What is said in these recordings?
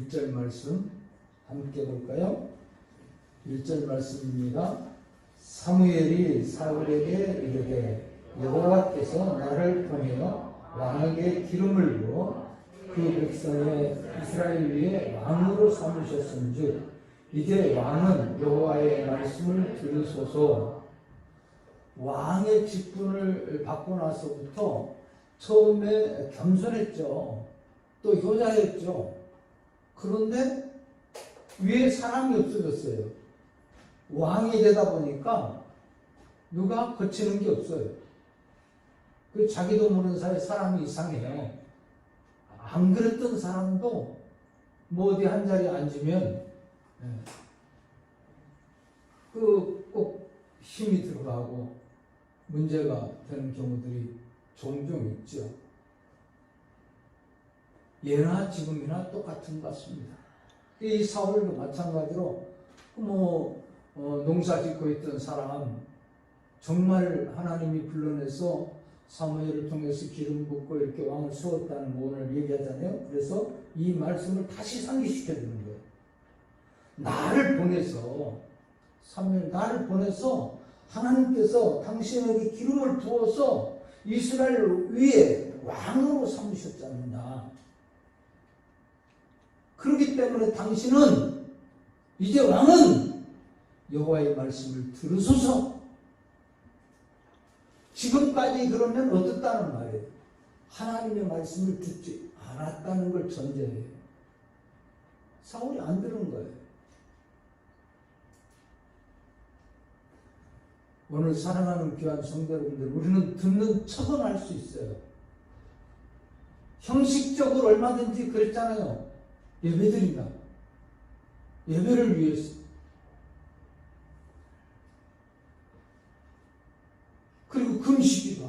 1절 말씀 함께 볼까요? 1절 말씀입니다. 사무엘이 사울에게 이르되 여호와께서 나를 보내어 왕에게 기름을 부어 그 백성의 이스라엘 위에 왕으로 삼으셨은즉 이제 왕은 여호와의 말씀을 들으소서. 왕의 직분을 받고 나서부터 처음에 겸손했죠. 또 효자였죠. 그런데 위에 사람이 없어졌어요. 왕이 되다 보니까 누가 거치는 게 없어요. 그 자기도 모르는 사이에 사람이 이상해요. 안 그랬던 사람도 뭐 어디 한 자리에 앉으면 꼭 힘이 들어가고 문제가 되는 경우들이 종종 있죠. 예나 지금이나 똑같은 것 같습니다. 이 사울도 마찬가지로 농사 짓고 있던 사람 정말 하나님이 불러내서 사무엘을 통해서 기름 붓고 이렇게 왕을 세웠다는 거 오늘 얘기하잖아요. 그래서 이 말씀을 다시 상기시켜 주는 거예요. 나를 보내서 하나님께서 당신에게 기름을 부어서 이스라엘 위에 왕으로 삼으셨잖아. 그렇기 때문에 당신은 이제 왕은 여호와의 말씀을 들으소서. 지금까지 그러면 어떻다는 말이에요? 하나님의 말씀을 듣지 않았다는 걸 전제해요. 사울이 안 들은 거예요. 오늘 사랑하는 귀한 성도 여러분들, 우리는 듣는 척은 할 수 있어요. 형식적으로 얼마든지 그랬잖아요. 예배드린다. 예배를 위해서. 그리고 금식이다.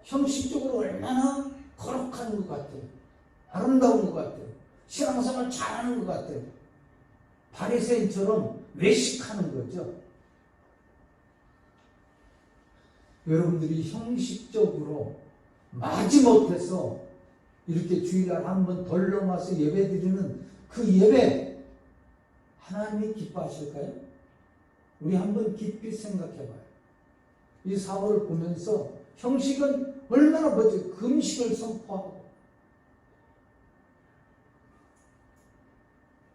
형식적으로 얼마나 거룩한 것 같아요. 아름다운 것 같아요. 신앙생활 잘하는 것 같아요. 바리새인처럼 외식하는 거죠. 여러분들이 형식적으로 마지못해서 이렇게 주일날 한번 덜 넘어서 예배드리는 그 예배 하나님이 기뻐하실까요? 우리 한번 깊이 생각해봐요. 이 사울을 보면서 형식은 얼마나 멋지게 금식을 선포하고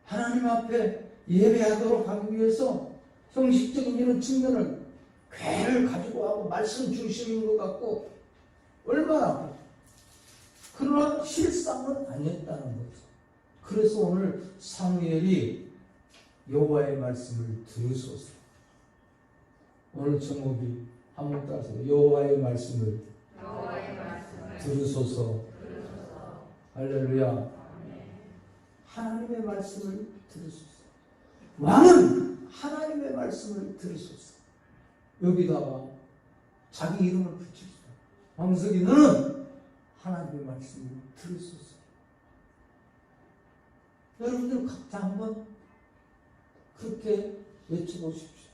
하나님 앞에 예배하도록 하기 위해서 형식적인 이런 측면을 괴를 가지고 하고 말씀 중심인 것 같고 얼마나 그러나 실상은 아니었다는 거죠. 그래서 오늘 사무엘이 여호와의 말씀을 들으소서. 오늘 제목이 한번 따서 여호와의 말씀을 들으소서. 할렐루야. 하나님의 말씀을 들으소서. 왕은 하나님의 말씀을 들으소서. 여기다가 자기 이름을 붙이소서. 왕석이 너는 하나님의 말씀을 들으소서. 여러분들 각자 한번 그렇게 외쳐보십시오.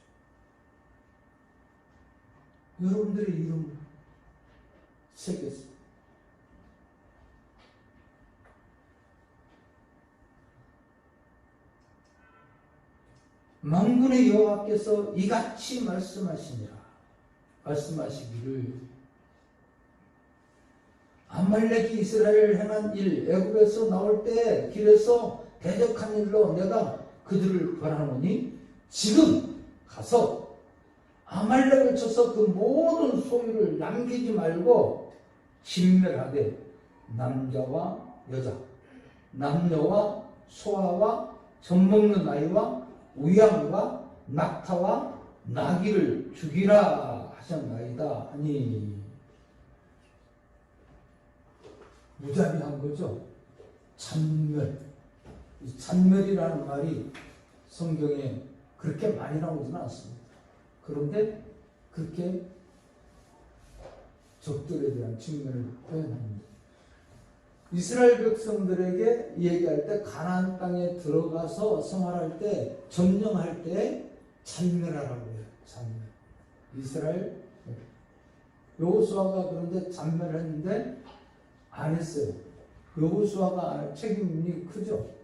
여러분들의 이름을 새겼습니다. 만군의 여호와께서 이같이 말씀하시기를 아말렉이 이스라엘을 행한 일, 애굽에서 나올 때 길에서 대적한 일로 내가 그들을 벌하노니 지금 가서 아말렉을 쳐서 그 모든 소유를 남기지 말고 진멸하되 남자와 여자, 남녀와 소아와 젖먹는 아이와 우양과 낙타와 나귀를 죽이라 하셨나이다 하니 무자비한 거죠. 잔멸. 이 잔멸이라는 말이 성경에 그렇게 많이 나오지는 않습니다. 그런데 그렇게 적들에 대한 측면을 표현합니다. 이스라엘 백성들에게 얘기할 때 가나안 땅에 들어가서 생활할 때 점령할 때 잔멸하라고 해요. 잔멸. 이스라엘 여호수아가 그런데 잔멸했는데 안 했어요. 여호수아가 책임이 크죠.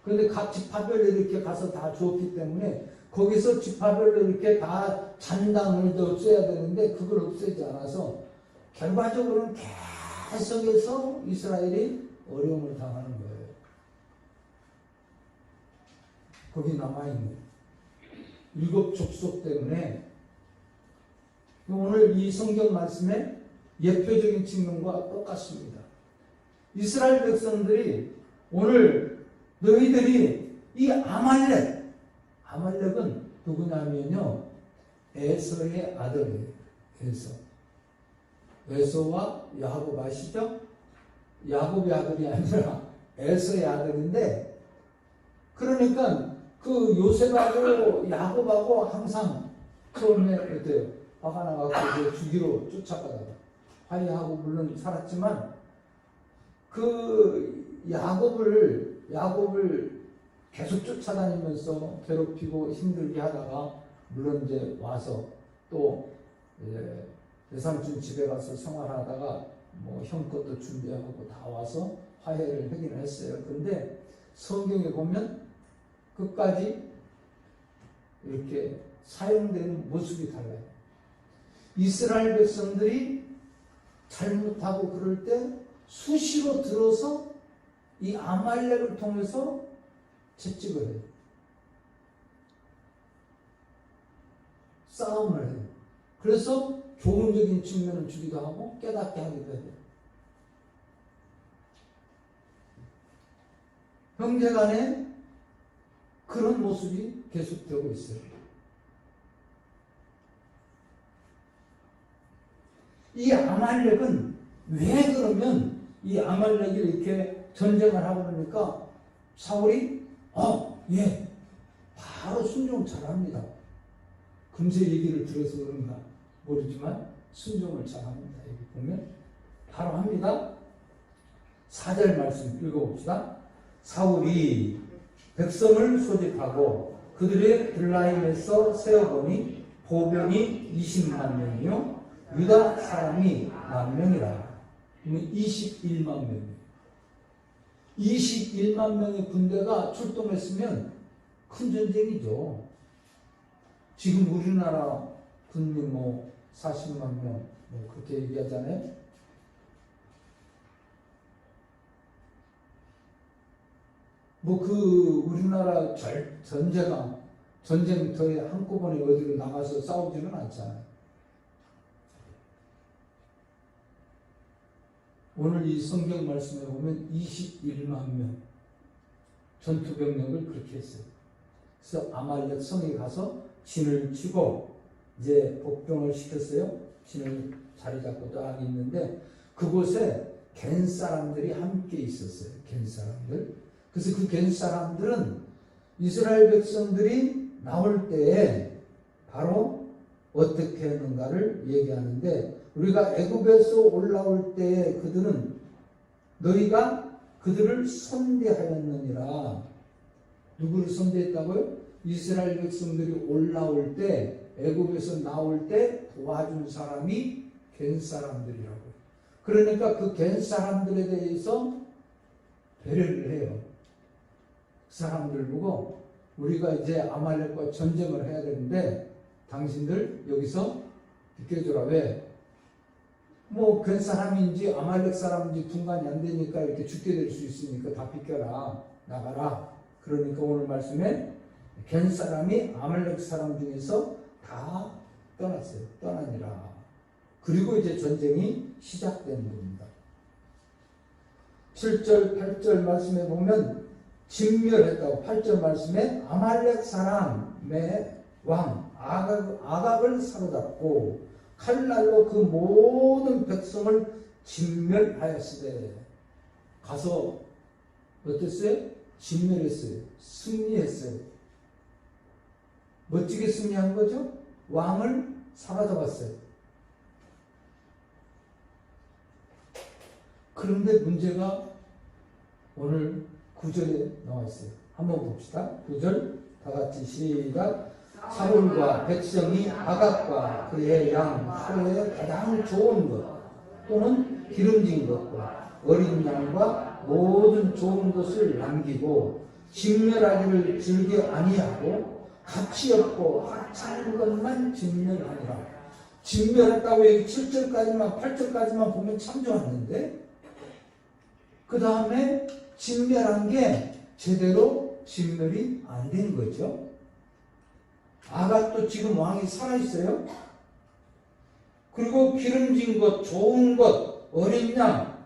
그런데 각 지파별로 이렇게 가서 다 주었기 때문에 거기서 지파별로 이렇게 다 잔당을 더 써야 되는데 그걸 없애지 않아서 결과적으로는 계속해서 이스라엘이 어려움을 당하는 거예요. 거기 남아있는 7 족속 때문에 오늘 이 성경 말씀의 예표적인 측면과 똑같습니다. 이스라엘 백성들이 오늘 너희들이 이 아말렉은 누구냐면요, 에서의 아들이에요. 에서와 야곱 아시죠? 야곱의 아들이 아니라 에서의 아들인데, 그러니까 그 요셉하고 야곱하고 항상 처음에 어때요? 화가 나갖고 죽이로 쫓아가다가 화해하고 물론 살았지만 그 야곱을 계속 쫓아다니면서 괴롭히고 힘들게 하다가 물론 이제 와서 또 외삼촌 집에 가서 생활하다가 뭐 형 것도 준비하고 다 와서 화해를 하긴 했어요. 그런데 성경에 보면 끝까지 이렇게 사용되는 모습이 달라요. 이스라엘 백성들이 잘못하고 그럴 때 수시로 들어서 이 아말렉을 통해서 채찍을 해요. 싸움을 해요. 그래서 교훈적인 측면을 주기도 하고 깨닫게 하기도 해요. 형제간에 그런 모습이 계속되고 있어요. 이 아말렉은 왜 그러면 이 아말렉이 이렇게 전쟁을 하고 그러니까 사울이 바로 순종 잘합니다. 금세 얘기를 들어서 그런가 모르지만 순종을 잘합니다. 여기 보면 바로 합니다. 4절 말씀 읽어봅시다. 사울이 백성을 소집하고 그들의 블라임에서 세어보니 보병이 20만 명이요 유다 사람이 만 명이라. 21만 명이에요. 21만 명의 군대가 출동했으면 큰 전쟁이죠. 지금 우리나라 군인 40만 명 그렇게 얘기하잖아요. 우리나라 전쟁터에 한꺼번에 어디로 나가서 싸우지는 않잖아요. 오늘 이 성경 말씀에 보면 21만 명 전투병력을 그렇게 했어요. 그래서 아말렉 성에 가서 진을 치고 이제 복병을 시켰어요. 진을 자리 잡고 딱 있는데 그곳에 겐 사람들이 함께 있었어요. 겐 사람들. 그래서 그 겐 사람들은 이스라엘 백성들이 나올 때에 바로 어떻게 했는가를 얘기하는데, 우리가 애굽에서 올라올 때 그들은 너희가 그들을 선대하였느니라. 누구를 선대했다고요? 이스라엘 백성들이 올라올 때, 애굽에서 나올 때 도와준 사람이 겐 사람들이라고요. 그러니까 그 겐 사람들에 대해서 배려를 해요. 그 사람들 보고 우리가 이제 아말렉과 전쟁을 해야 되는데 당신들 여기서 비켜줘라. 왜? 겐 사람인지 아말렉 사람인지 분간이 안 되니까 이렇게 죽게 될 수 있으니까 다 비켜라. 나가라. 그러니까 오늘 말씀에 겐 사람이 아말렉 사람 중에서 다 떠났어요. 떠나니라. 그리고 이제 전쟁이 시작된 겁니다. 7절, 8절 말씀에 보면 진멸했다고. 8절 말씀에 아말렉 사람의 왕 아갑을 사로잡고 칼날로 그 모든 백성을 진멸하였으되. 가서 어땠어요? 진멸했어요. 승리했어요. 멋지게 승리한 거죠? 왕을 사로잡았어요. 그런데 문제가 오늘 9절에 나와 있어요. 한번 봅시다. 9절 다 같이 시작. 사울과 백성이 아갑과 그의 양 소의 가장 좋은 것 또는 기름진 것과 어린 양과 모든 좋은 것을 남기고 진멸하기를 즐겨 아니하고 가치 없고 하찮은 것만 진멸하니라. 진멸했다고 여기 7절까지만 8절까지만 보면 참 좋았는데 그 다음에 진멸한 게 제대로 진멸이 안 된 거죠. 아갓도 지금 왕이 살아있어요. 그리고 기름진 것, 좋은 것, 어린 양,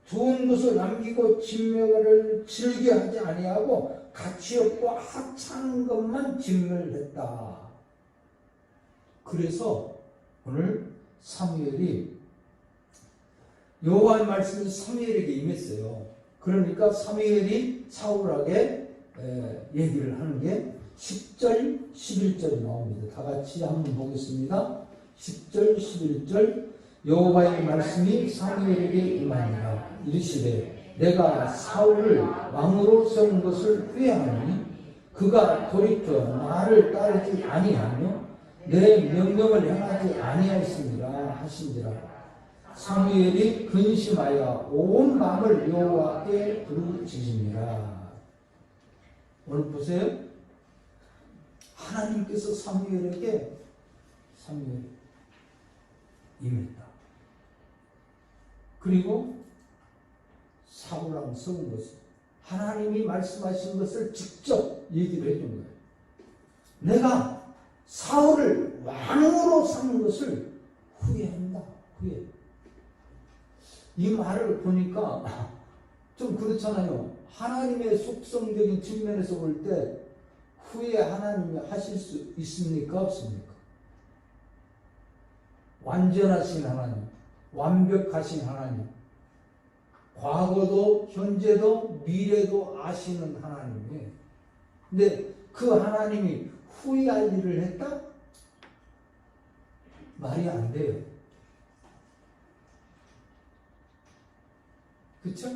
좋은 것을 남기고 진멸을 즐겨하지 아니하고 가치 없고 하찮은 것만 진멸했다. 그래서 오늘 사무엘이 여호와의 말씀이 사무엘에게 임했어요. 그러니까 사무엘이 사울에게 얘기를 하는 게 10절, 11절이 나옵니다. 다 같이 한번 보겠습니다. 10절, 11절 여호와의 말씀이 사무엘에게 임하니라. 이르시되 내가 사울을 왕으로 세운 것을 후회하니 그가 돌이켜 나를 따르지 아니하며 내 명령을 행하지 아니하였습니다 하신지라. 사무엘이 근심하여 온 마음을 여호와께 부르짖으니라. 오늘 보세요. 하나님께서 사무엘에게 임했다. 그리고 사울왕 세운 것을 하나님이 말씀하신 것을 직접 얘기를 해준 거예요. 내가 사울을 왕으로 삼는 것을 후회한다. 후회. 이 말을 보니까 좀 그렇잖아요. 하나님의 속성적인 측면에서 볼 때 후회 하나님이 하실 수 있습니까? 없습니까? 완전하신 하나님, 완벽하신 하나님, 과거도 현재도 미래도 아시는 하나님이, 근데 그 하나님이 후회할 일을 했다? 말이 안 돼요. 그쵸?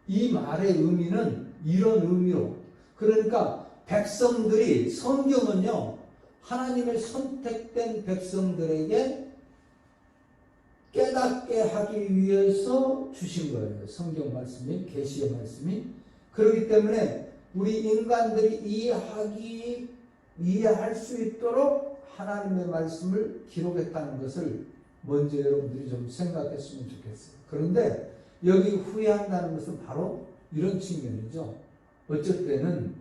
이 말의 의미는 이런 의미로, 그러니까 백성들이, 성경은요 하나님의 선택된 백성들에게 깨닫게 하기 위해서 주신 거예요. 성경 말씀이, 계시의 말씀이. 그렇기 때문에 우리 인간들이 이해할 수 있도록 하나님의 말씀을 기록했다는 것을 먼저 여러분들이 좀 생각했으면 좋겠어요. 그런데 여기 후회한다는 것은 바로 이런 측면이죠. 어쩔 때는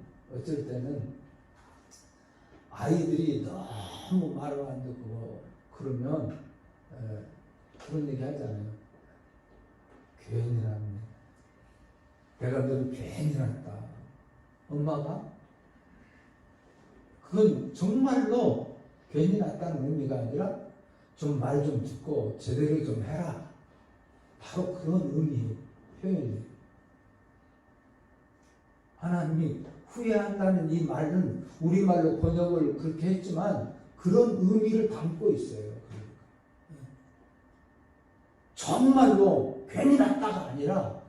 아이들이 너무 말을 안 듣고 그러면 그런 얘기 하잖아요. 괜히 낳네. 내가 너를 괜히 낳았다. 엄마가? 그건 정말로 괜히 낳았다는 의미가 아니라 좀 말 좀 듣고 제대로 좀 해라. 바로 그런 의미의 표현이에요. 하나님이 후회한다는 이 말은 우리말로 번역을 그렇게 했지만 그런 의미를 담고 있어요. 정말로 괜히 낳다가 아니라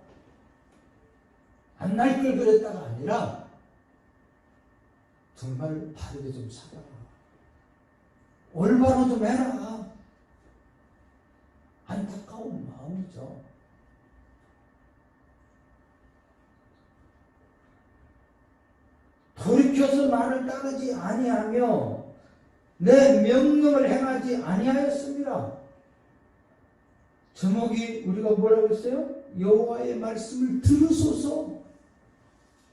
안 날 걸 그랬다가 아니라 정말 바르게 좀 살아라. 올바로 좀 해라. 안타까운 마음이죠. 돌이켜서 나를 따르지 아니하며 내 명령을 행하지 아니하였습니다. 제목이 우리가 뭐라고 했어요? 여호와의 말씀을 들으소서.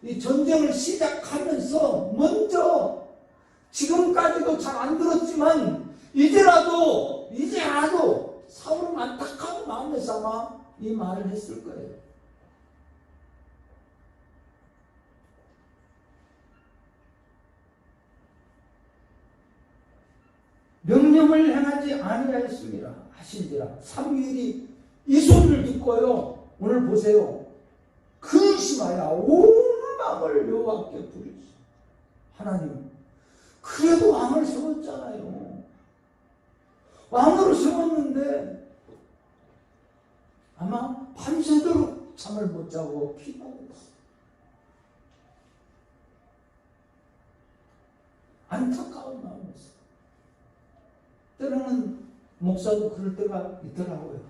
이 전쟁을 시작하면서 먼저 지금까지도 잘 안 들었지만 이제라도 사울은 안타까운 마음에서 아마 이 말을 했을 거예요. 명령을 행하지 아니하였습니다 하신지라. 사무엘이 이 소리를 듣고요, 오늘 보세요, 근심하여 온 마음을 여호와께 부르시. 하나님, 그래도 왕을 세웠잖아요. 왕으로 세웠는데 아마 밤새도록 잠을 못 자고 기도하고 있어요. 안타까운 마음이었어요. 때로는 목사도 그럴 때가 있더라고요.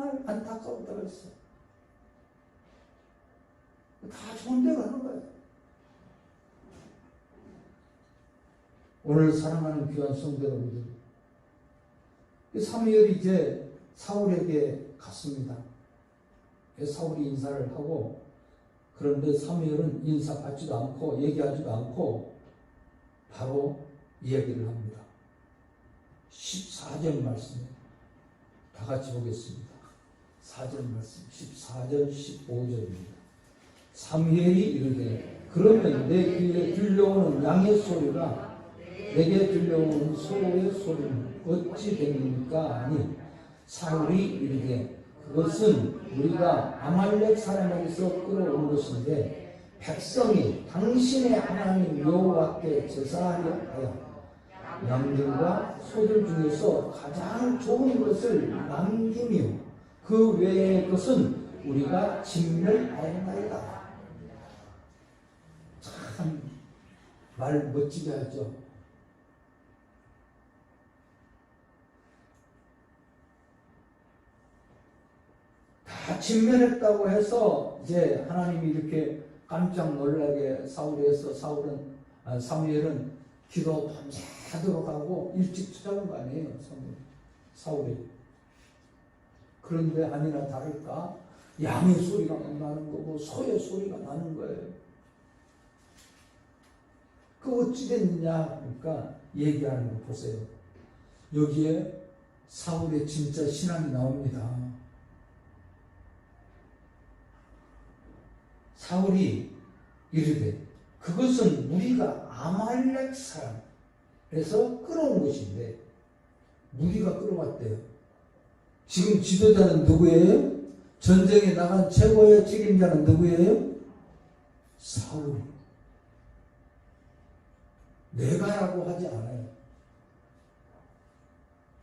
정말 안타까울 때가 있어. 다 좋은 대로 하는 거예요. 오늘 사랑하는 귀한 성도 여러분들, 사무엘이 이제 사울에게 갔습니다. 사울이 인사를 하고, 그런데 사무엘은 인사받지도 않고 얘기하지도 않고 바로 이야기를 합니다. 14절 말씀에 다 같이 보겠습니다. 4절 말씀, 14절, 15절입니다. 사무엘이 이르되 그러면 내 귀에 들려오는 양의 소리가 내게 들려오는 소의 소리는 어찌 됩니까? 아니 사울이 이르되 그것은 우리가 아말렉 사람에게서 끌어온 것인데 백성이 당신의 하나님 여호와께 제사하려 하여 양들과 소들 중에서 가장 좋은 것을 남기며 그 외의 것은 우리가 진멸하였나이다. 참 말 멋지게 하죠. 다 진멸했다고 해서 이제 하나님이 이렇게 깜짝 놀라게 사울에서 사무엘은 기도 밤새도록 하고 일찍 찾아온 거 아니에요, 사울이. 그런데 아니나 다를까 양의 소리가 나는 거고 소의 소리가 나는 거예요. 그 어찌 됐느냐 그러니까 얘기하는 거 보세요. 여기에 사울의 진짜 신앙이 나옵니다. 사울이 이르되 그것은 우리가 아말렉 사람에서 끌어온 것인데 우리가 끌어왔대요. 지금 지도자는 누구예요? 전쟁에 나간 최고의 책임자는 누구예요? 사울. 내가라고 하지 않아요.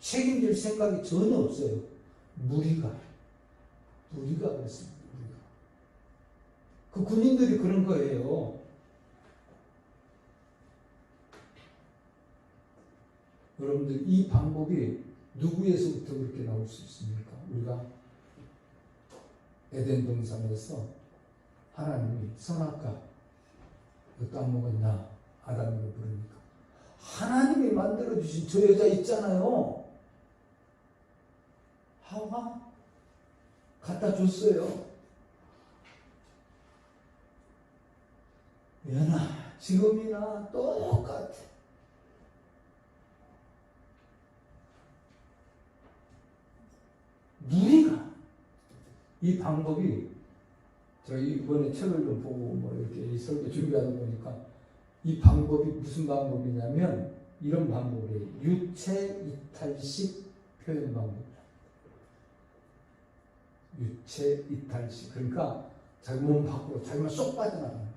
책임질 생각이 전혀 없어요. 무리가 그랬습니다. 그 군인들이 그런 거예요. 여러분들 이 방법이 누구에서부터 그렇게 나올 수 있습니까? 우리가 에덴 동산에서 하나님이 선악과 너 까먹었냐? 아담이라고 부르니까 하나님이 만들어주신 저 여자 있잖아요. 하와 갖다 줬어요. 연아 지금이나 똑같아. 무리가 이 방법이 저희 이번에 책을 좀 보고 뭐 이렇게 이 설교 준비하다 보니까 이 방법이 무슨 방법이냐면 이런 방법이에요. 유체 이탈식 표현 방법이에요. 유체 이탈식. 그러니까 자기 몸 밖으로 자기만 쏙 빠져나가요.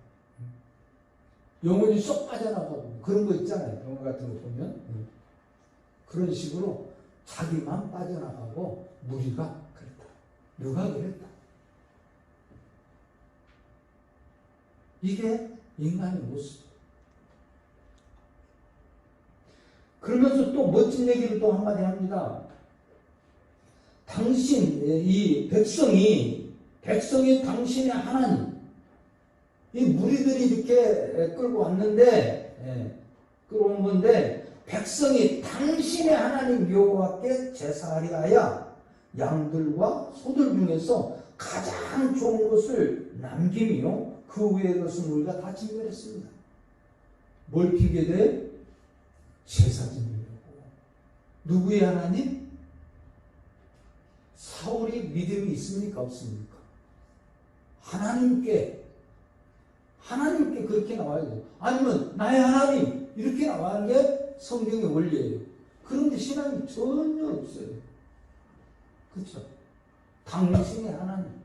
영혼이 쏙 빠져나가고 그런 거 있잖아요. 영화 같은 거 보면 그런 식으로 자기만 빠져나가고 무리가 그랬다. 누가 그랬다. 이게 인간의 모습. 그러면서 또 멋진 얘기를 또 한마디 합니다. 당신, 이 백성이 당신의 하나님, 이 무리들이 이렇게 끌고 왔는데, 끌어온 건데, 백성이 당신의 하나님 여호와께 제사하려 하여 양들과 소들 중에서 가장 좋은 것을 남기며 그 외의 것은 우리가 다 진멸했습니다. 뭘 핑계대? 제사 지내려고. 누구의 하나님? 사울이 믿음이 있습니까? 없습니까? 하나님께 그렇게 나와야 돼요. 아니면 나의 하나님 이렇게 나와는 게 성경의 원리예요. 그런데 신앙이 전혀 없어요. 그렇죠? 당신의 하나님.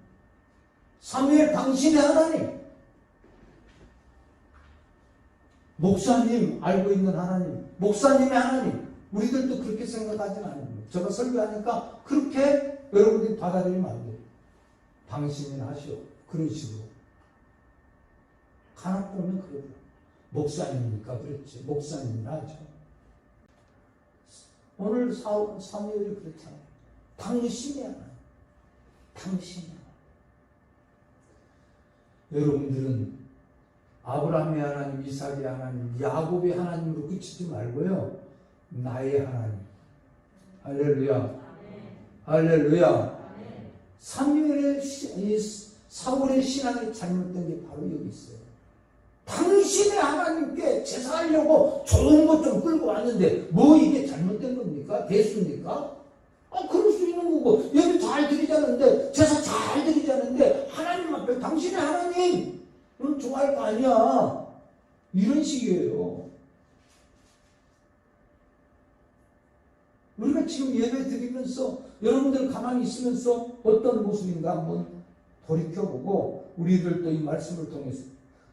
사무엘 당신의 하나님. 목사님 알고 있는 하나님, 목사님의 하나님. 우리들도 그렇게 생각하지는 않아요. 제가 설교하니까 그렇게 여러분들이 받아들이면 안 돼요. 당신이 하시오. 그런 식으로. 간혹 보면 그래요. 목사님이니까 그랬지. 목사님이나 하죠. 오늘 사무엘이 그렇잖아요. 당신의 하나님. 당신이. 여러분들은 아브라함의 하나님, 이삭의 하나님, 야곱의 하나님으로 그치지 말고요, 나의 하나님. 할렐루야. 할렐루야. 사무엘의 사울의 신앙이 잘못된 게 바로 여기 있어요. 당신의 하나님께 제사하려고 좋은 것 좀 끌고 왔는데 뭐 이게 잘못된 겁니까? 대수입니까? 그럴 수 있는 거고, 예배 잘 드리자는데, 제사 잘 드리자는데 하나님 앞에 당신의 하나님 좋아할 거 아니야. 이런 식이에요. 우리가 지금 예배 드리면서 여러분들 가만히 있으면서 어떤 모습인가 한번 돌이켜보고, 우리들도 이 말씀을 통해서,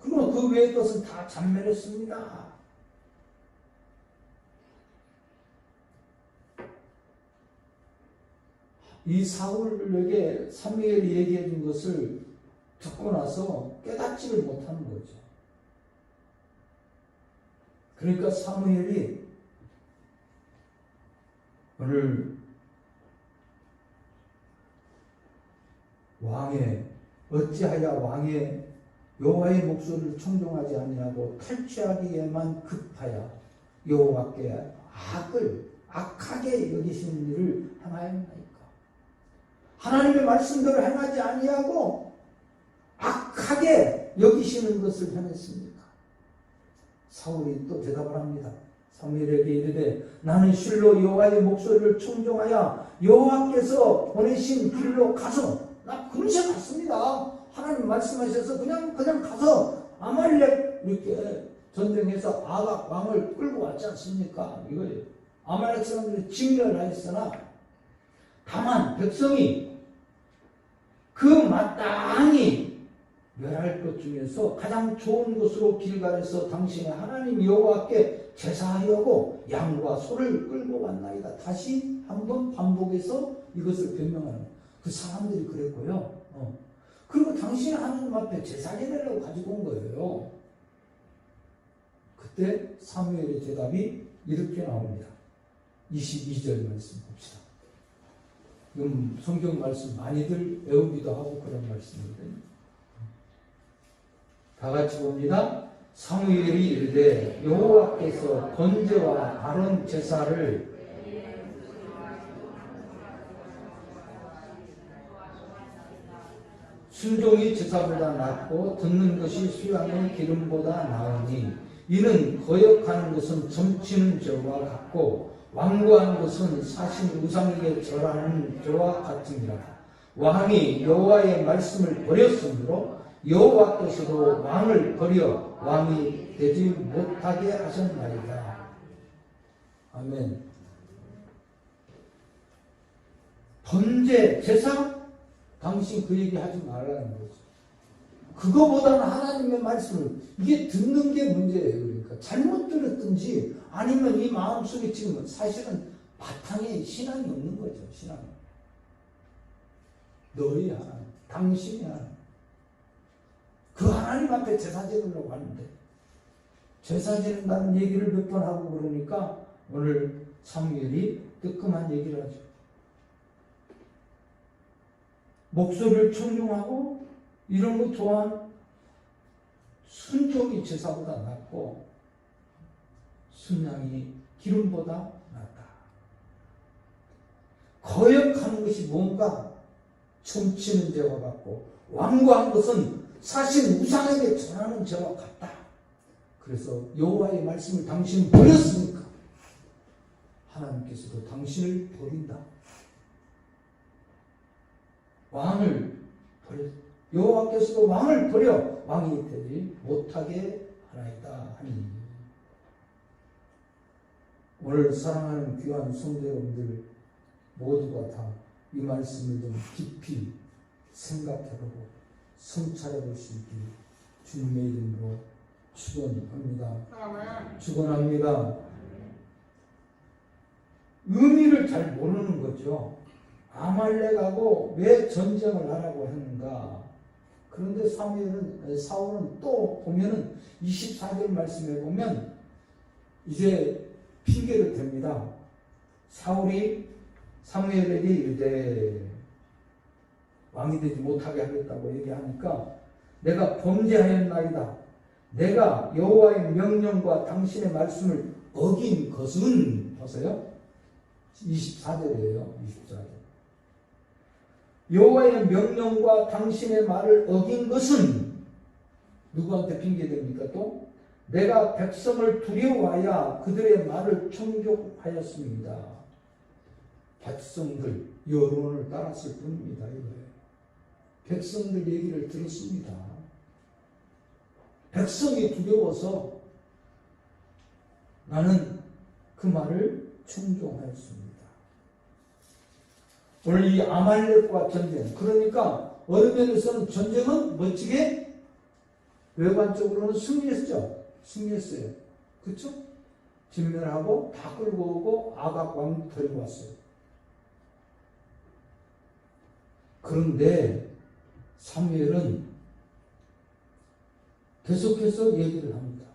그러면 그 외의 것은 다 잔멸했습니다. 이 사울에게 사무엘이 얘기해 준 것을 듣고 나서 깨닫지를 못하는 거죠. 그러니까 사무엘이 오늘 어찌하여 왕의 여호와의 목소리를 청종하지 아니하고 탈취하기에만 급하여 여호와께 악하게 여기시는 일을 행하였나이까. 하나님의 말씀대로 행하지 아니하고 악하게 여기시는 것을 행했습니까? 사울이 또 대답을 합니다. 사무엘에게 이르되 나는 실로 여호와의 목소리를 청종하여 여호와께서 보내신 길로 가서, 나 금세 갔습니다. 하나님 말씀하셔서 그냥 가서 아말렉 이렇게 전쟁해서 아각 왕을 끌고 왔지 않습니까? 이거예요. 아말렉 사람들이 진멸하였으나 다만 백성이 그 마땅히 멸할 것 중에서 가장 좋은 곳으로 길갈에서 당신의 하나님 여호와께 제사하려고 양과 소를 끌고 왔나이다. 다시 한번 반복해서 이것을 변명하는, 그 사람들이 그랬고요. 그리고 당신의 하나님 앞에 제사 지내려고 가지고 온 거예요. 그때 사무엘의 대답이 이렇게 나옵니다. 22절 말씀 봅시다. 성경 말씀 많이들 외우기도 하고 그런 말씀이거든요. 다 같이 봅니다. 사무엘이 이르되 여호와께서 번제와 바른 제사를 순종이 제사보다 낫고 듣는 것이 수양의 기름보다 나으니 이는 거역하는 것은 점치는 죄와 같고 완고한 것은 사신 우상에게 절하는 죄와 같으니라. 왕이 여호와의 말씀을 버렸으므로 여호와께서도 왕을 버려 왕이 되지 못하게 하셨나이다. 아멘. 번제, 제사? 당신 그 얘기 하지 말라는 거죠. 그거보다는 하나님의 말씀을, 이게 듣는 게 문제예요. 그러니까 잘못 들었든지 아니면 이 마음속에 지금 사실은 바탕에 신앙이 없는 거죠. 신앙이. 너희 하나님, 당신이 하나님. 그 하나님 앞에 제사 지내려고 하는데, 제사 지낸다는 얘기를 몇 번 하고 그러니까 오늘 사무엘이 뜨끔한 얘기를 하죠. 목소리를 청중하고 이런 것 또한 순종이 제사보다 낫고 순양이 기름보다 낫다. 거역하는 것이 뭔가 점치는 죄와 같고 완고한 것은 사실 우상에게 전하는 죄와 같다. 그래서 여호와의 말씀을 당신은 버렸으니까 하나님께서도 당신을 버린다. 왕을 버려, 여호와께서도 왕을 버려 왕이 되지 못하게 하나이다 하니. 오늘 사랑하는 귀한 성도 여러분들 모두가 다 이 말씀을 좀 깊이 생각해보고 성찰해볼 수 있길 주님의 이름으로 축원합니다. 축원합니다. 의미를 잘 모르는 거죠. 아말렉하고 왜 전쟁을 하라고 했는가? 그런데 사울은 또 보면은 24절 말씀에 보면 이제 핑계를 댑니다. 사울이 사무엘에게 이르되 왕이 되지 못하게 하겠다고 얘기하니까 내가 범죄하였나이다. 내가 여호와의 명령과 당신의 말씀을 어긴 것은 보세요. 24절이에요. 24절. 여호와의 명령과 당신의 말을 어긴 것은 누구한테 핑계됩니까? 또 내가 백성을 두려워하여 그들의 말을 충족하였습니다. 백성들 여론을 따랐을 뿐입니다. 이거예요. 백성들 얘기를 들었습니다. 백성이 두려워서 나는 그 말을 충족하였습니다. 오늘 이 아말렉과 전쟁, 그러니까 어느 면에서는 전쟁은 멋지게 외관적으로는 승리했죠. 승리했어요. 그렇죠? 진멸하고 다 끌고 오고 아각 왕 데리고 왔어요. 그런데 사무엘은 계속해서 얘기를 합니다.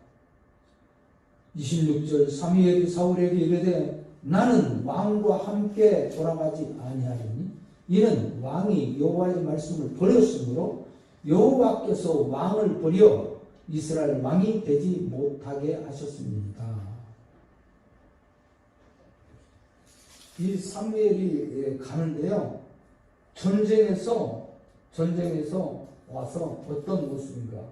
26절 사무엘이 사울에게 이르되 나는 왕과 함께 돌아가지 아니하리니 이는 왕이 여호와의 말씀을 버렸으므로 여호와께서 왕을 버려 이스라엘 왕이 되지 못하게 하셨습니다. 이 사무엘이 가는데요. 전쟁에서 와서 어떤 모습인가?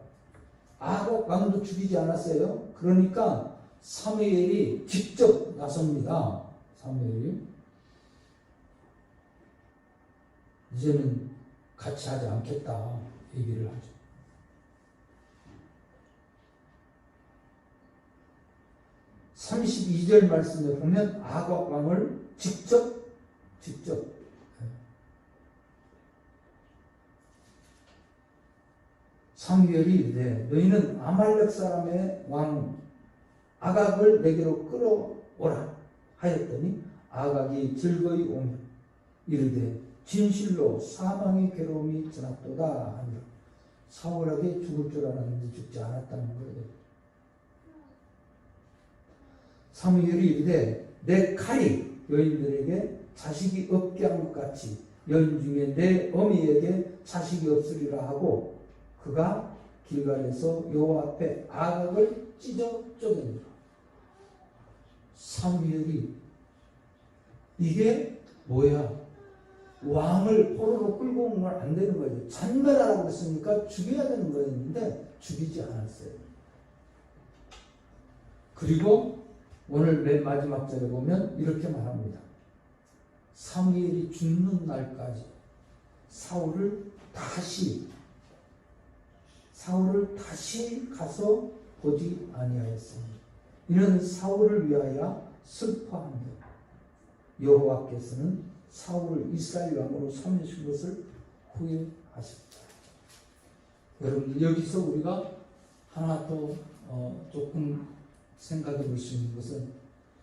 아각 왕도 죽이지 않았어요. 그러니까 사무엘이 직접 나섭니다. 사무엘이 이제는 같이 하지 않겠다 얘기를 하죠. (32절) 말씀에 보면 아각 왕을 직접 사무엘이 이르되 너희는 아말렉 사람의 왕 아각을 내게로 끌어오라 하였더니 아각이 즐거이 오며 이르되 진실로 사망의 괴로움이 지났도다 하니라. 사울에게 죽을 줄 알았는데 죽지 않았다는 거예요. 사무엘이 이르되 내 칼이 여인들에게 자식이 없게 한 것 같이 여인 중에 내 어미에게 자식이 없으리라 하고 그가 길갈에서 여호와 앞에 아각을 찢어 쪼개니라. 사무엘이 이게 뭐야? 왕을 포로로 끌고 온 건 안 되는 거예요. 잔멸하라고 했으니까 죽여야 되는 거였는데 죽이지 않았어요. 그리고 오늘 맨 마지막 절에 보면 이렇게 말합니다. 사무엘이 죽는 날까지 사울을 다시 가서 보지 아니하였습니다. 이는 사울을 위하여 슬퍼한다. 여호와께서는 사울을 이스라엘 왕으로 삼으신 것을 후회하셨다. 여러분 여기서 우리가 하나 더 조금 생각해 볼 수 있는 것은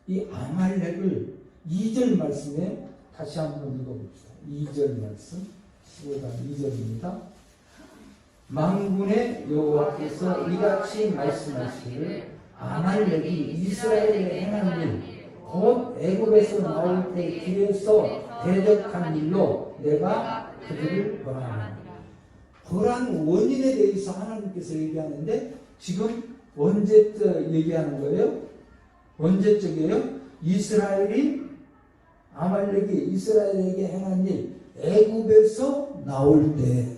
이 아말렉을 2절 말씀에 다시 한번 읽어봅시다. 2절 말씀 15장 2절입니다. 만군의 여호와께서 이같이 말씀하시기를 아말렉이 이스라엘에 행한 일 곧 애굽에서 나올 때 길에서 대적한 일로 내가 그들을 벌하노라. 벌한 원인에 대해서 하나님께서 얘기하는데 지금 언제적 얘기하는 거예요? 언제적이에요? 아말렉이 이스라엘에게 행한 일 애굽에서 나올 때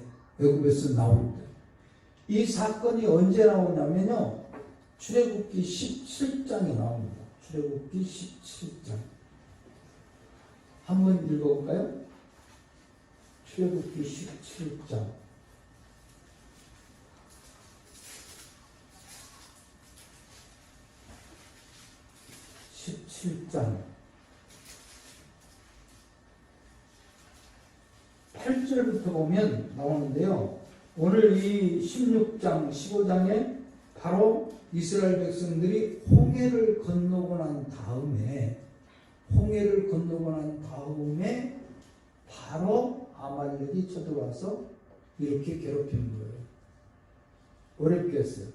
이 사건이 언제 나오냐면요. 출애굽기 17장에 나옵니다. 출애굽기 17장. 한번 읽어볼까요? 출애굽기 17장. 17장 8절부터 보면 나오는데요. 오늘 이 16장, 15장에 바로 이스라엘 백성들이 홍해를 건너고 난 다음에 바로 아말렉이 쳐들어와서 이렇게 괴롭히는 거예요. 어렵게 했어요.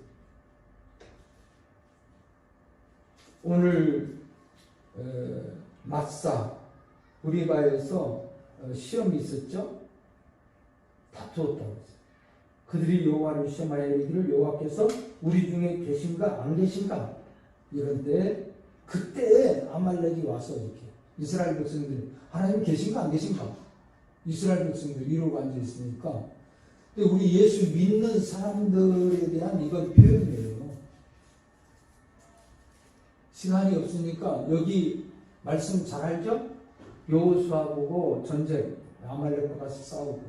오늘 마사 브리바에서 시험이 있었죠. 다투었다고 했어요. 그들이 여호와를 시험하여 이르기를 여호와께서 우리 중에 계신가 안 계신가 이런 때 그때 아말렉이 와서 이렇게 이스라엘 백성들이 하나님 계신가 안 계신가 이스라엘 백성들이 이러고 앉아 있으니까 근데 우리 예수 믿는 사람들에 대한 이건 표현이에요. 시간이 없으니까 여기 말씀 잘 알죠? 여호수아 보고 전쟁 아말렉과 가서 싸우고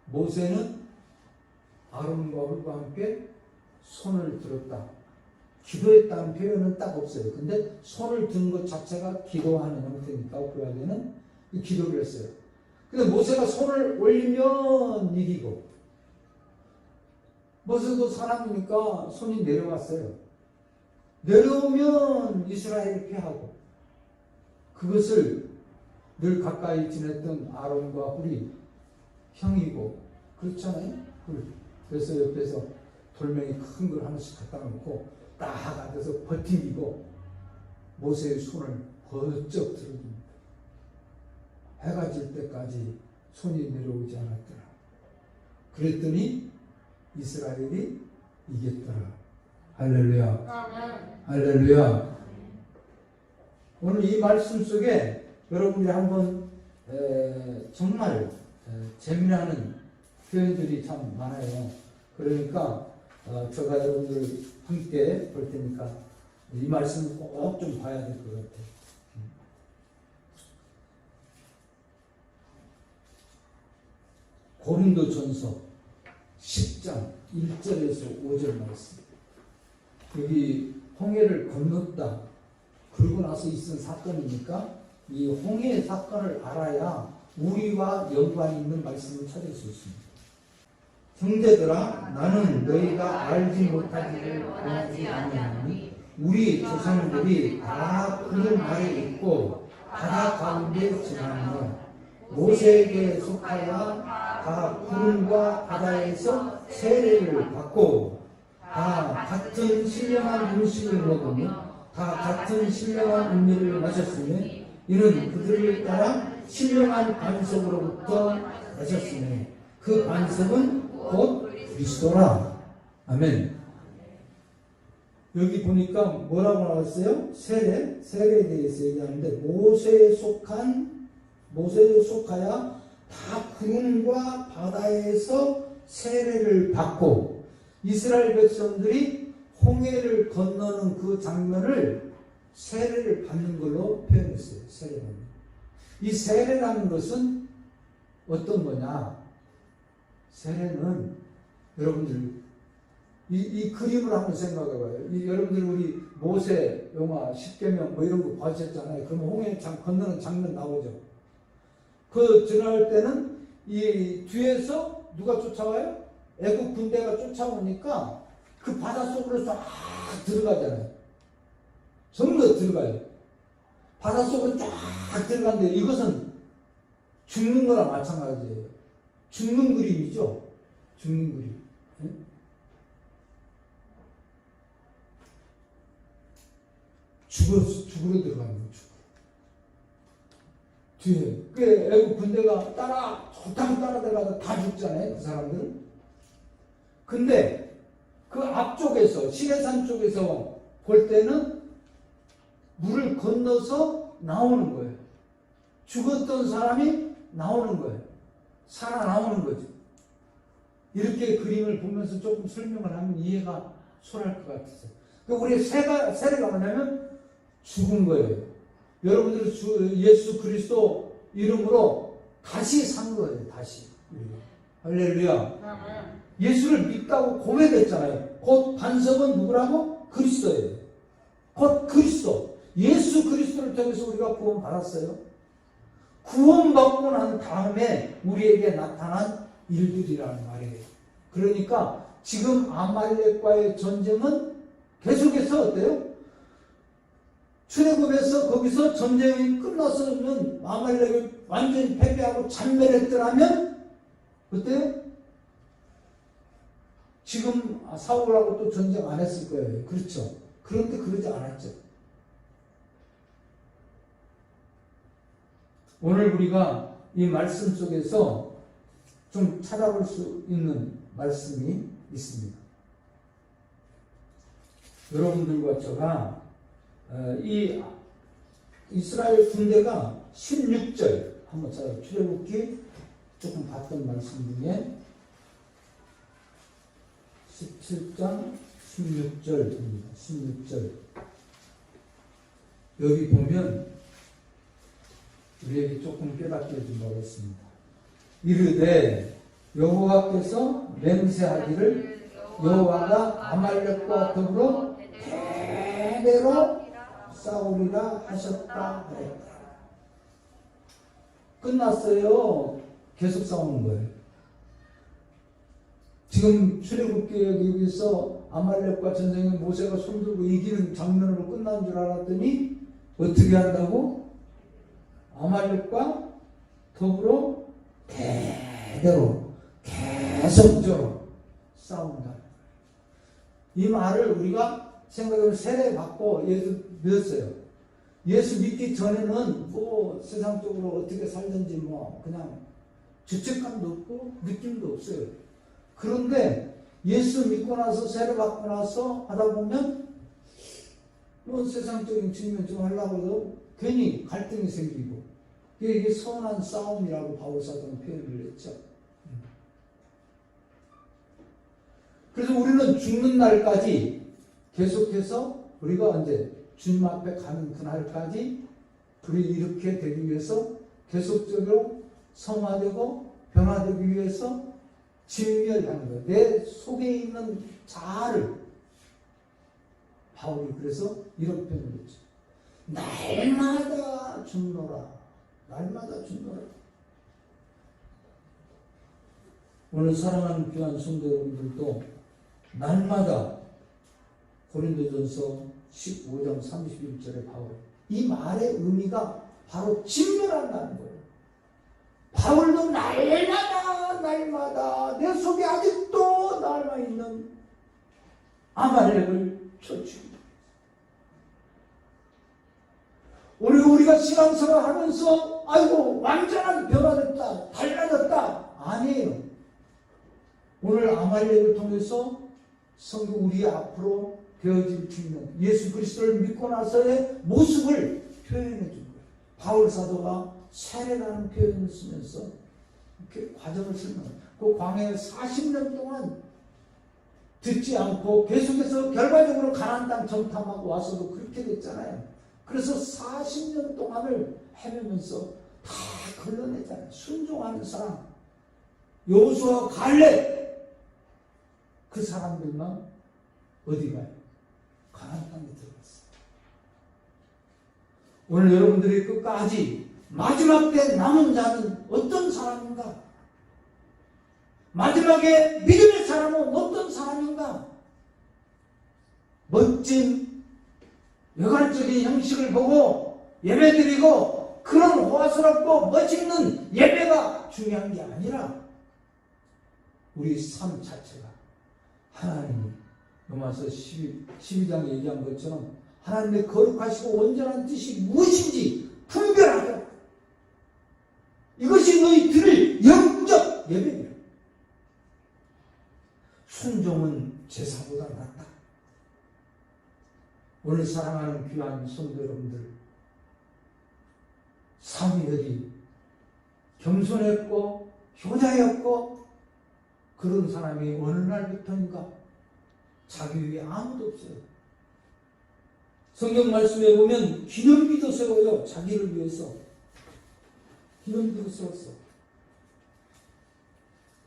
모세는 아론과 훌과 함께 손을 들었다. 기도했다는 표현은 딱 없어요. 근데 손을 든 것 자체가 기도하는 형태니까 구약에는 기도를 했어요. 근데 모세가 손을 올리면 이기고 모세도 사람이니까 손이 내려왔어요. 내려오면 이스라엘이 패하고 그것을 늘 가까이 지냈던 아론과 훌이 형이고 그렇잖아요. 그래서 옆에서 돌멩이 큰 걸 하나씩 갖다 놓고 딱 앉아서 버티고 모세의 손을 번쩍 들어줍니다. 해가 질 때까지 손이 내려오지 않았더라. 그랬더니 이스라엘이 이겼더라. 할렐루야. 할렐루야. 오늘 이 말씀 속에 여러분들이 한번 정말 재미나는 표현들이 참 많아요. 그러니까 제가 여러분들 함께 볼 테니까 이 말씀 꼭 좀 봐야 될 것 같아요. 고린도전서 10장 1절에서 5절 말씀. 여기 홍해를 건넜다. 그러고 나서 있은 사건이니까 이 홍해 사건을 알아야 우리와 연관이 있는 말씀을 찾을 수 있습니다. 형제들아 나는 너희가 알지 못하기를 원하지 아니하노니 우리 조상들이 다 구름 아래 있고 바다 가운데 지나며 모세에게 속하여 다 구름과 바다에서 세례를 받고 다 같은 신령한 음식을 먹으며 다 같은 신령한 음료를 마셨으니 이는 그들을 따라 신령한 반석으로부터 마셨으니 그 반석은 곧 그리스도라. 아멘. 여기 보니까 뭐라고 나왔어요? 세례에 대해서 얘기하는데 모세에 속하여 다 구름과 바다에서 세례를 받고 이스라엘 백성들이 홍해를 건너는 그 장면을 세례를 받는 걸로 표현했어요. 세례는. 이 세례라는 것은 어떤 거냐? 세례는 여러분들 이 그림을 한번 생각해봐요. 여러분들 우리 모세 영화 10계명 뭐 이런 거 보셨잖아요. 그러면 홍해 건너는 장면 나오죠. 그 지날 때는 이 뒤에서 누가 쫓아와요? 애국 군대가 쫓아오니까 그 바닷속으로 쫙 들어가잖아요. 전부 다 들어가요. 바닷속으로 쫙 들어가는데 이것은 죽는 거랑 마찬가지예요. 죽는 그림이죠. 죽는 그림. 네? 죽으러 들어가는 거죠. 뒤에. 그 애국 군대가 좋다고 따라들어가서 다 죽잖아요. 그 사람들은. 근데 그 앞쪽에서, 시내산 쪽에서 볼 때는 물을 건너서 나오는 거예요. 죽었던 사람이 나오는 거예요. 살아나오는 거죠. 이렇게 그림을 보면서 조금 설명을 하면 이해가 손할 것 같았어요. 우리 세례가 뭐냐면 죽은 거예요. 여러분들 예수 그리스도 이름으로 다시 산 거예요. 다시. 할렐루야. 예수를 믿다고 고백했잖아요. 곧 반석은 누구라고? 그리스도예요. 곧 그리스도. 예수 그리스도를 통해서 우리가 구원 받았어요. 구원받고 난 다음에 우리에게 나타난 일들이라는 말이에요. 그러니까 지금 아말렉과의 전쟁은 계속해서 어때요? 출애굽에서 거기서 전쟁이 끝났으면 아말렉을 완전히 패배하고 잔멸했더라면 어때요? 지금 사울하고 또 전쟁 안 했을 거예요. 그렇죠? 그런데 그러지 않았죠. 오늘 우리가 이 말씀 속에서 좀 찾아볼 수 있는 말씀이 있습니다. 여러분들과 제가 이 이스라엘 군대가 16절 한번 찾아 출애굽기 조금 봤던 말씀 중에 17장 16절입니다. 16절 여기 보면 우리에게 조금 깨닫게 해준다고 했습니다. 이르되 여호와께서 맹세하기를 여호와가 아말렉과 더불어 대대로 싸우리라 하셨다 하였다. 끝났어요. 계속 싸우는 거예요. 지금 출애굽기 여기서 아말렉과 전쟁에 모세가 손들고 이기는 장면으로 끝난 줄 알았더니 어떻게 한다고? 아말렉과 더불어 대대로 계속적으로 싸운다. 이 말을 우리가 생각해보면 세례 받고 예수 믿었어요. 예수 믿기 전에는 뭐 세상적으로 어떻게 살든지 뭐 그냥 죄책감도 없고 느낌도 없어요. 그런데 예수 믿고 나서 세례 받고 나서 하다 보면 뭐 세상적인 측면 좀 하려고 해도 괜히 갈등이 생기고 이게 선한 싸움이라고 바울사도는 표현을 했죠. 그래서 우리는 죽는 날까지 계속해서 우리가 이제 주님 앞에 가는 그날까지 우리 이렇게 되기 위해서 계속적으로 성화되고 변화되기 위해서 진멸하는 거예요. 내 속에 있는 자아를 바울이 그래서 이런 표현을 했죠. 날마다 죽노라. 날마다 죽노라. 오늘 사랑하는 귀한 성도 여러분들도 날마다 고린도전서 15장 31절에 바울 이 말의 의미가 바로 진멸한다는 거예요. 바울도 날마다 내 속에 아직도 남아있는 아말렉을 쫓습니다. 오늘 우리가 신앙생활 하면서 아이고 완전한 변화됐다 달라졌다 아니에요. 오늘 아말렉을 통해서 성경 우리 앞으로 되어질 수 있는 예수 그리스도를 믿고 나서의 모습을 표현해 준 거예요. 바울 사도가 세례라는 표현을 쓰면서 이렇게 과정을 설명해요. 그 광야에 40년 동안 듣지 않고 계속해서 결과적으로 가나안 땅 정탐하고 와서도 그렇게 됐잖아요. 그래서 40년 동안을 헤매면서 다 걸러냈잖아요. 순종하는 사람 여호수아 갈렙 그 사람들만 어디 가요? 가나안 땅에 들어갔어요. 오늘 여러분들이 끝까지 마지막 때 남은 자는 어떤 사람인가? 마지막에 믿음의 사람은 어떤 사람인가? 멋진 외관적인 형식을 보고 예배드리고 그런 호화스럽고 멋있는 예배가 중요한 게 아니라 우리 삶 자체가 하나님이 로마서 12장 얘기한 것처럼 하나님의 거룩하시고 온전한 뜻이 무엇인지 분별하라. 이것이 너희들을 영적 예배이라. 순종은 제사보다 낫다. 오늘 사랑하는 귀한 성도 여러분들, 사무엘이 겸손했고 효자였고 그런 사람이 어느 날부터인가 자기 위에 아무도 없어요. 성경 말씀에 보면 기념비도 세워요. 자기를 위해서 기념비도 세웠어.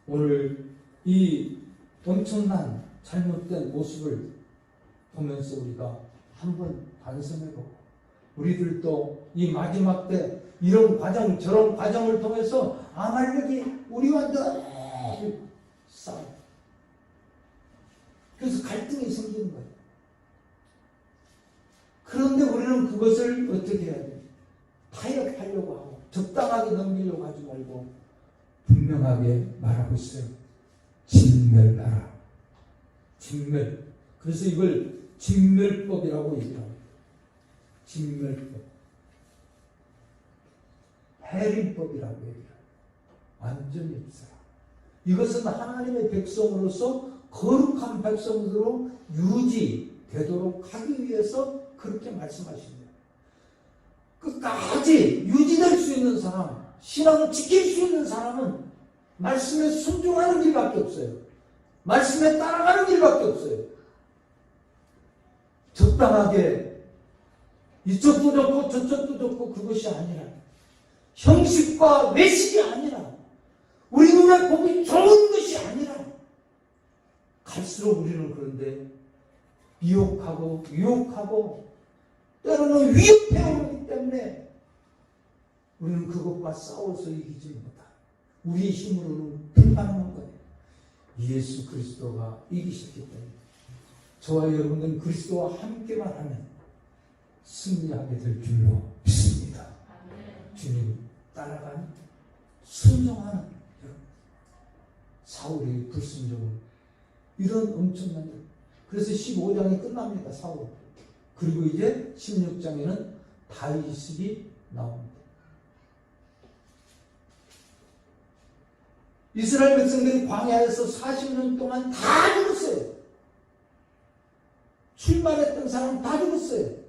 오늘 이 엄청난 잘못된 모습을 보면서 우리가 한번 반성해보고 우리들도 이 마지막 때 이런 과정 저런 과정을 통해서 아말렉이 우리와 늘 싸워. 그래서 갈등이 생기는 거예요. 그런데 우리는 그것을 어떻게 해야 돼요? 타협하려고 하고 적당하게 넘기려고 하지 말고 분명하게 말하고 있어요. 진멸하라. 진멸. 그래서 이걸 진멸법이라고 얘기합니다. 진멸법. 해림법이라고 얘기해요. 완전히 없어라. 이것은 하나님의 백성으로서 거룩한 백성으로 유지되도록 하기 위해서 그렇게 말씀하십니다. 끝까지 유지될 수 있는 사람, 신앙을 지킬 수 있는 사람은 말씀에 순종하는 길밖에 없어요. 말씀에 따라가는 길밖에 없어요. 적당하게 이쪽도 좋고 저쪽도 좋고 그것이 아니라, 형식과 외식이 아니라, 우리 눈에 보기 좋은 것이 아니라, 갈수록 우리는 그런데 미혹하고 유혹하고 때로는 위협해오기 때문에 우리는 그것과 싸워서 이기지 못하고 우리의 힘으로는 불가능한 거예요. 예수 그리스도가 이기셨기 때문에 저와 여러분들은 그리스도와 함께만 하면 승리하게 될 줄로 믿습니다. 주님 따라가는, 순종하는 사울의 불순종은 이런 엄청난 일. 그래서 15장이 끝납니다. 사울. 그리고 이제 16장에는 다윗이 나옵니다. 이스라엘 백성들이 광야에서 40년 동안 다 죽었어요. 출발했던 사람 다 죽었어요.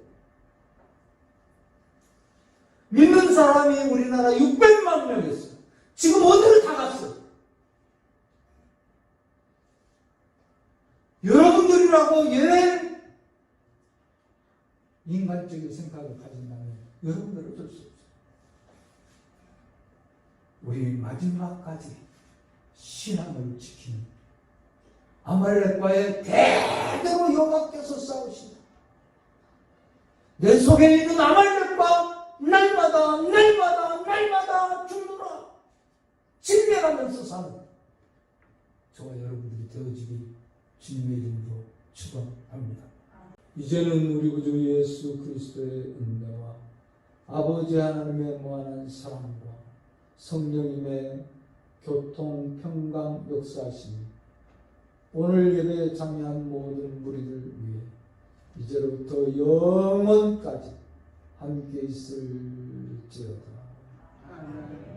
믿는 사람이 우리나라 600만 명이었어요. 지금 어디로 다 갔어요? 여러분들이라고 여행 인간적인 생각을 가진다면 여러분들 어쩔 수 없어요. 우리 마지막까지 신앙을 지키는 아말렉과의 대대로 여호와께서 싸우신다. 내 속에 있는 아말렉과 날마다 죽노라 진멸하면서 사는 저와 여러분들이 되어지기 주님의 이름으로 축원합니다. 이제는 우리 구주 예수 그리스도의 은혜와 아버지 하나님의 무한한 사랑과 성령님의 교통 평강 역사하심이 오늘 예배에 참여한 모든 무리들 위해 이제로부터 영원까지 함께 있을지어다. 아멘.